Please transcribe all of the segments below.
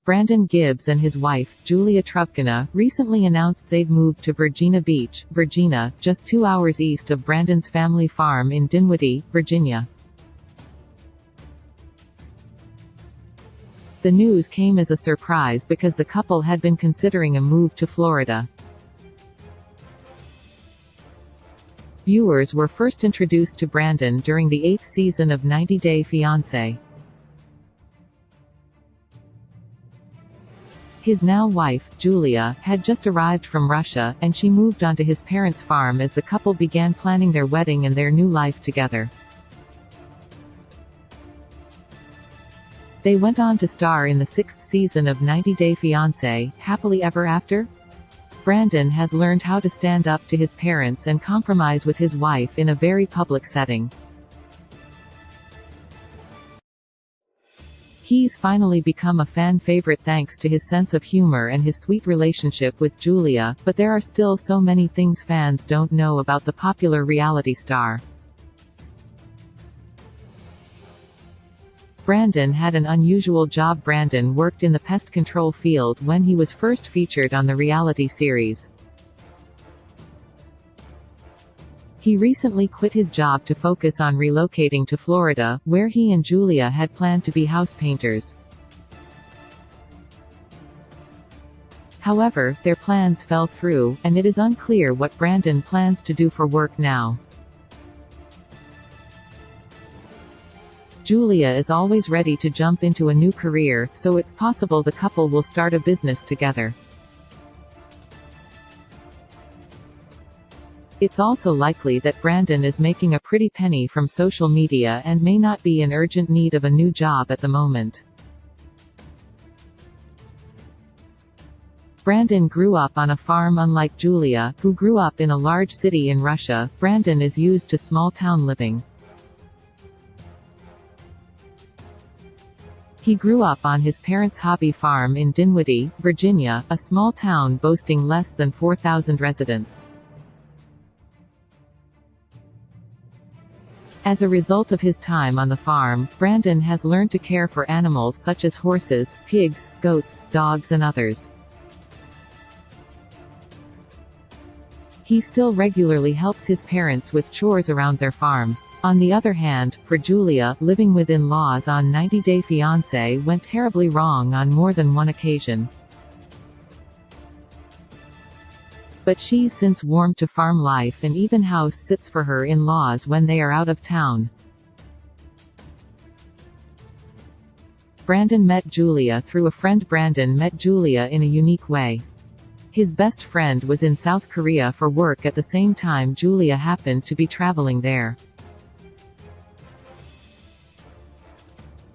Brandon Gibbs and his wife, Julia Trubkina, recently announced they'd moved to Virginia Beach, Virginia, just 2 hours east of Brandon's family farm in Dinwiddie, Virginia. The news came as a surprise because the couple had been considering a move to Florida. Viewers were first introduced to Brandon during the 8th season of 90 Day Fiancé. His now wife, Julia, had just arrived from Russia, and she moved onto his parents' farm as the couple began planning their wedding and their new life together. They went on to star in the 6th season of 90 Day Fiancé, Happily Ever After? Brandon has learned how to stand up to his parents and compromise with his wife in a very public setting. He's finally become a fan favorite thanks to his sense of humor and his sweet relationship with Julia, but there are still so many things fans don't know about the popular reality star. Brandon had an unusual job. Brandon worked in the pest control field when he was first featured on the reality series. He recently quit his job to focus on relocating to Florida, where he and Julia had planned to be house painters. However, their plans fell through, and it is unclear what Brandon plans to do for work now. Julia is always ready to jump into a new career, so it's possible the couple will start a business together. It's also likely that Brandon is making a pretty penny from social media and may not be in urgent need of a new job at the moment. Brandon grew up on a farm. Unlike Julia, who grew up in a large city in Russia, Brandon is used to small-town living. He grew up on his parents' hobby farm in Dinwiddie, Virginia, a small town boasting less than 4,000 residents. As a result of his time on the farm, Brandon has learned to care for animals such as horses, pigs, goats, dogs and others. He still regularly helps his parents with chores around their farm. On the other hand, for Julia, living with in-laws on 90 Day Fiancé went terribly wrong on more than one occasion. But she's since warmed to farm life and even house sits for her in-laws when they are out of town. Brandon met Julia through a friend. Brandon met Julia in a unique way. His best friend was in South Korea for work at the same time Julia happened to be traveling there.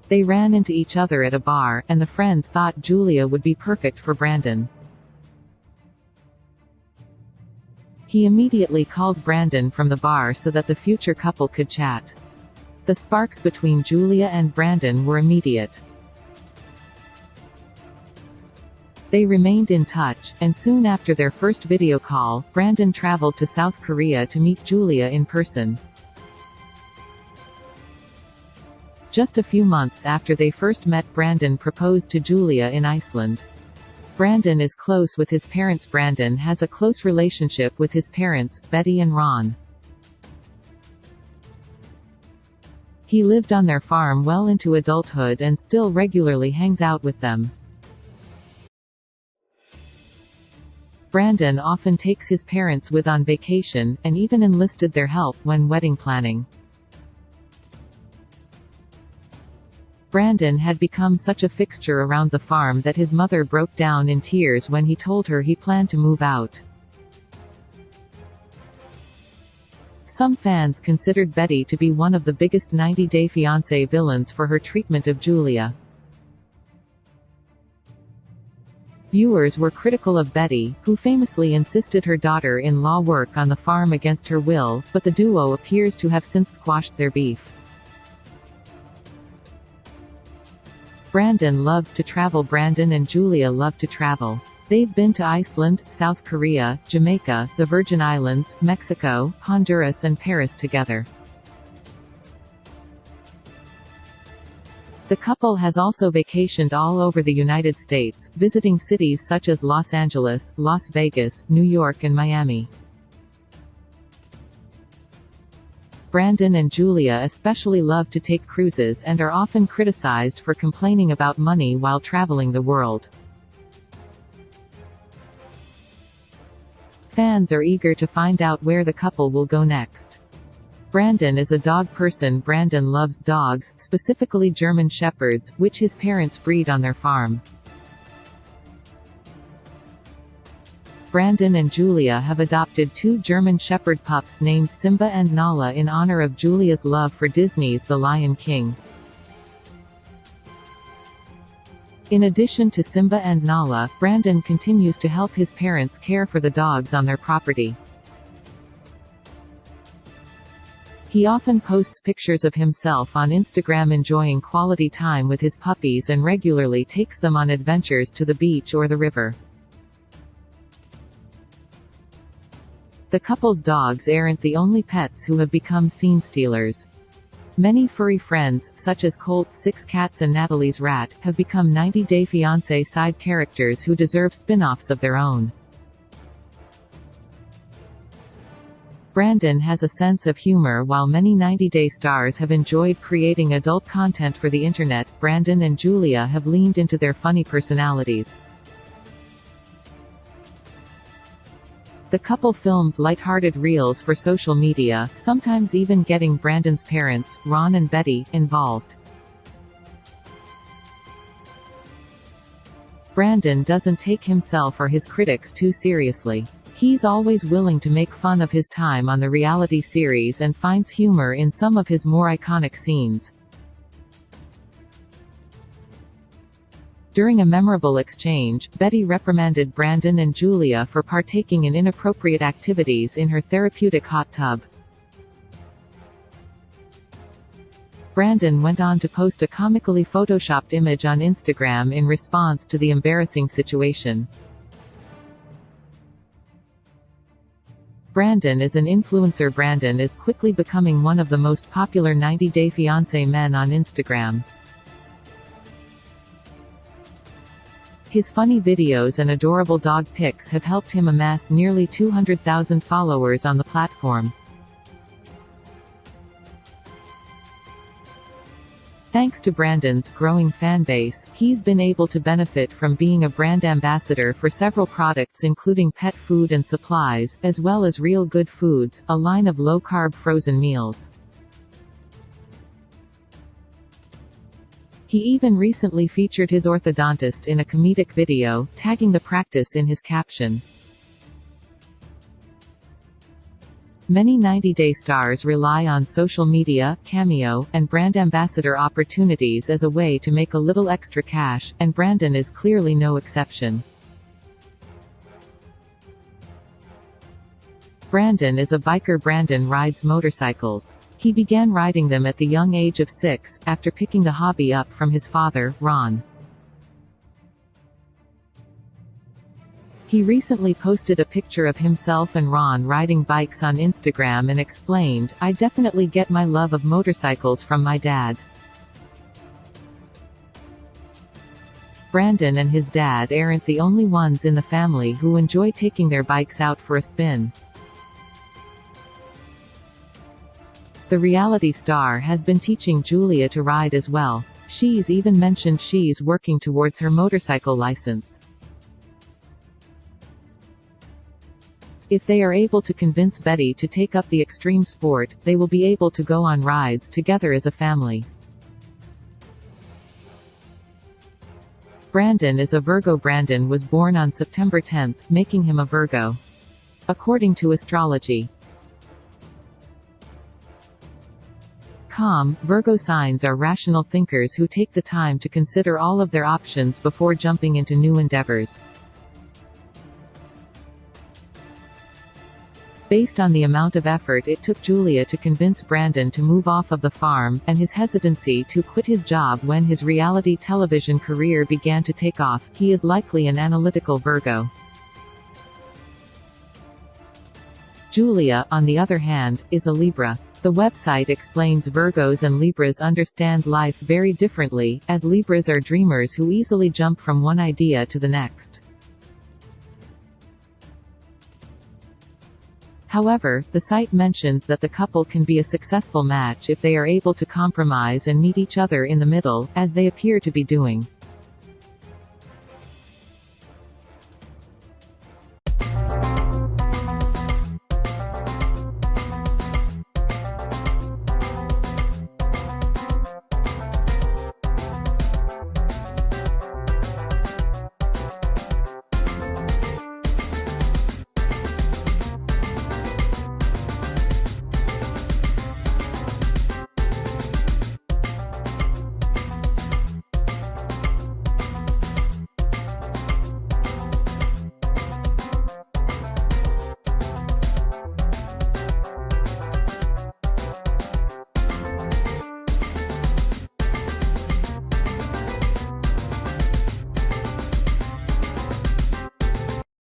They ran into each other at a bar, and the friend thought Julia would be perfect for Brandon. He immediately called Brandon from the bar so that the future couple could chat. The sparks between Julia and Brandon were immediate. They remained in touch, and soon after their first video call, Brandon traveled to South Korea to meet Julia in person. Just a few months after they first met, Brandon proposed to Julia in Iceland. Brandon is close with his parents. Brandon has a close relationship with his parents, Betty and Ron. He lived on their farm well into adulthood and still regularly hangs out with them. Brandon often takes his parents with on vacation, and even enlisted their help when wedding planning. Brandon had become such a fixture around the farm that his mother broke down in tears when he told her he planned to move out. Some fans considered Betty to be one of the biggest 90 Day Fiancé villains for her treatment of Julia. Viewers were critical of Betty, who famously insisted her daughter-in-law work on the farm against her will, but the duo appears to have since squashed their beef. Brandon loves to travel. Brandon and Julia love to travel. They've been to Iceland, South Korea, Jamaica, the Virgin Islands, Mexico, Honduras and Paris together. The couple has also vacationed all over the United States, visiting cities such as Los Angeles, Las Vegas, New York and Miami. Brandon and Julia especially love to take cruises and are often criticized for complaining about money while traveling the world. Fans are eager to find out where the couple will go next. Brandon is a dog person. Brandon loves dogs, specifically German Shepherds, which his parents breed on their farm. Brandon and Julia have adopted 2 German Shepherd pups named Simba and Nala in honor of Julia's love for Disney's The Lion King. In addition to Simba and Nala, Brandon continues to help his parents care for the dogs on their property. He often posts pictures of himself on Instagram enjoying quality time with his puppies and regularly takes them on adventures to the beach or the river. The couple's dogs aren't the only pets who have become scene stealers. Many furry friends, such as Colt's 6 cats and Natalie's rat, have become 90 Day Fiancé side characters who deserve spin-offs of their own. Brandon has a sense of humor. While many 90 Day stars have enjoyed creating adult content for the internet, Brandon and Julia have leaned into their funny personalities. The couple films lighthearted reels for social media, sometimes even getting Brandon's parents, Ron and Betty, involved. Brandon doesn't take himself or his critics too seriously. He's always willing to make fun of his time on the reality series and finds humor in some of his more iconic scenes. During a memorable exchange, Betty reprimanded Brandon and Julia for partaking in inappropriate activities in her therapeutic hot tub. Brandon went on to post a comically photoshopped image on Instagram in response to the embarrassing situation. Brandon is an influencer. Brandon is quickly becoming one of the most popular 90 Day Fiancé men on Instagram. His funny videos and adorable dog pics have helped him amass nearly 200,000 followers on the platform. Thanks to Brandon's growing fanbase, he's been able to benefit from being a brand ambassador for several products including pet food and supplies, as well as Real Good Foods, a line of low-carb frozen meals. He even recently featured his orthodontist in a comedic video, tagging the practice in his caption. Many 90 Day stars rely on social media, cameo, and brand ambassador opportunities as a way to make a little extra cash, and Brandon is clearly no exception. Brandon is a biker. Brandon rides motorcycles. He began riding them at the young age of 6, after picking the hobby up from his father, Ron. He recently posted a picture of himself and Ron riding bikes on Instagram and explained, "I definitely get my love of motorcycles from my dad." Brandon and his dad aren't the only ones in the family who enjoy taking their bikes out for a spin. The reality star has been teaching Julia to ride as well. She's even mentioned she's working towards her motorcycle license. If they are able to convince Betty to take up the extreme sport, they will be able to go on rides together as a family. Brandon is a Virgo. Brandon was born on September 10, making him a Virgo. According to astrology. Virgo signs are rational thinkers who take the time to consider all of their options before jumping into new endeavors. Based on the amount of effort it took Julia to convince Brandon to move off of the farm, and his hesitancy to quit his job when his reality television career began to take off, he is likely an analytical Virgo. Julia, on the other hand, is a Libra. The website explains Virgos and Libras understand life very differently, as Libras are dreamers who easily jump from one idea to the next. However, the site mentions that the couple can be a successful match if they are able to compromise and meet each other in the middle, as they appear to be doing.